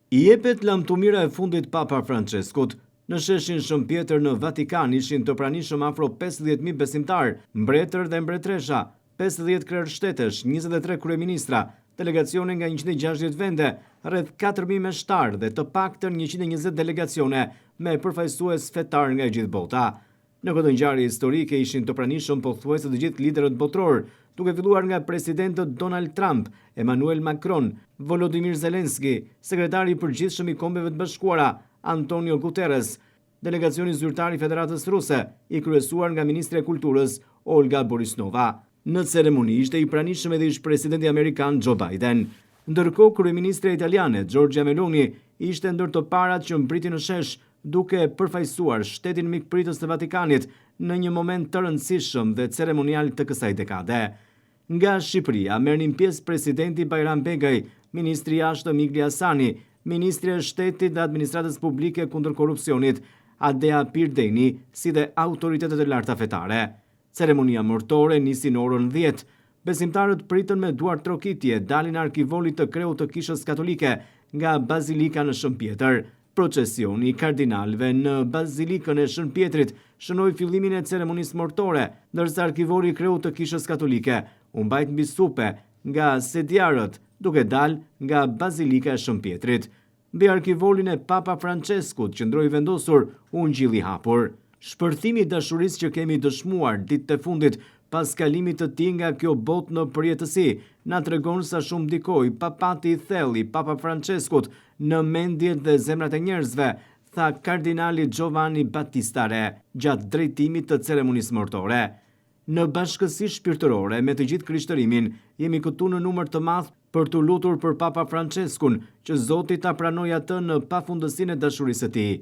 I jepet lamtumira e fundit Papa Franceskut. Në sheshin Shëmpjetër në Vatikan ishin të pranishëm afro 50.000 besimtar, mbretër dhe mbretresha, 50 kryershtetesh, 23 kryeministra, delegacione nga 160 vende, rreth 4.000 meshtar dhe të paktën 120 delegacione me përfaqësues fetar nga gjithë bota. Në këtë ngjarje historike ishin të pranishëm pothuajse të gjithë liderët botror, duke filluar nga presidentët Donald Trump, Emmanuel Macron, Volodymyr Zelensky, sekretari i përgjithshëm i Kombeve të Bashkuara, Antonio Guterres, delegacioni zyrtar i Federatës Ruse, i kryesuar nga ministre e Kulturës Olga Borisnova. Në ceremoni ishte i pranishëm edhe ish presidenti amerikan Joe Biden. Ndërkohë, kryeministre italiane Giorgia Meloni ishte ndër të parat që mbriti në shesh duke përfaqësuar shtetin mikpritës të Vatikanit në një moment të rëndësishëm dhe ceremonial të kësaj dekade. Nga Shqipëria merrnin pjesë presidenti Bajram Begaj, ministri i jashtëm Igli Hasani, ministri e shtetit dhe administratës publike kundër korrupsionit Adea Pirdeni, si dhe autoritetet e larta fetare. Ceremonia mortore nisi në orën 10. Besimtarët pritën me duar trokitje dalin arkivolit të kreut të Kishës Katolike nga Bazilika në Shëmpjetër. Procesioni i kardinalëve në Bazilikën e Shëmpjetrit shënoi fillimin e ceremonisë mortore, ndërsa arkivori i kreut të Kishës Katolike u mbajt mbi supe nga sediarët, duke dalë nga Bazilika e Shëmpjetrit. Mbi arkivolin e Papa Franceskut qëndroi vendosur ungjilli i hapur. Shpërthimi i dashurisë që kemi dëshmuar ditët e fundit pas kalimit të tij nga kjo botë në përjetësi, na tregon sa shumë ndikoi papati i thellë i Papa Franceskut në mendjet dhe zemrat e njerëzve, tha kardinali Giovanni Battista Re gjatë drejtimit të ceremonisë mortore. Në bashkësi shpirtërore me të gjithë krishtërimin, jemi këtu në numër të madh për të lutur për Papa Franceskun, që Zoti ta pranojë atë në pafundësinë e dashurisë së tij.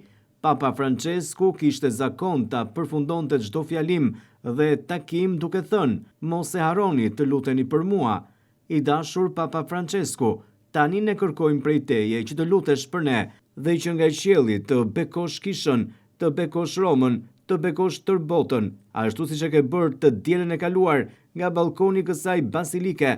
Papa Francesku kishte zakon ta përfundonte çdo fjalim dhe takim duke thënë: "Mos e harroni të luteni për mua. I dashur Papa Francesku, tani ne kërkojmë prej teje që të lutesh për ne dhe që nga qielli të bekosh Kishën, të bekosh Romën, të bekosh tër botën, ashtu siç e ke bërë të dielën e kaluar nga balkoni i kësaj basilike,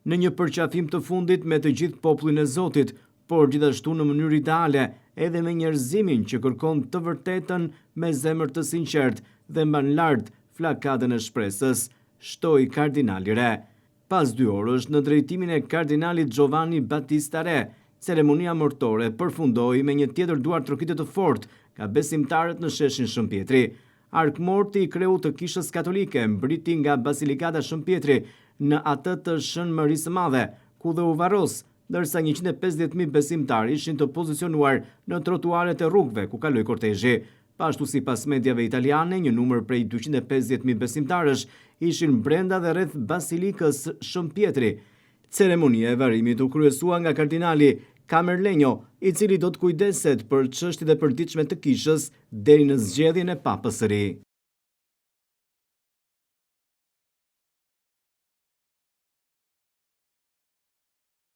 në një përqafim të fundit me të gjithë popullin e Zotit, por gjithashtu në mënyrë ideale edhe me njerëzimin që kërkon të vërtetën me zemër të sinqert dhe mban lart flakadën e shpresës", shtoi kardinali Re. Pas 2 orësh në drejtimin e kardinalit Giovanni Battista Re, ceremonia mortore përfundoi me një tjetër duar trokitje të fortë nga besimtarët në sheshin Shëmpjetri. Arkmorti i kreut të Kishës Katolike mbriti nga Basilikata Shëmpjetri në atë të Shën Marisë së Madhe, ku dhe u varros, ndërsa 150.000 besimtarë ishin të pozicionuar në trotuaret e rrugëve ku kaloi kortezhi. Pashtu sipas mediave italiane, një numër prej 250.000 besimtarësh ishin brenda dhe rreth Basilikës Shëmpjetri. Ceremonia e varrimit u kryesua nga kardinali Camerlengo, i cili do të kujdeset për çështjet e përditshme të Kishës deri në zgjedhjen e Papës së Ri.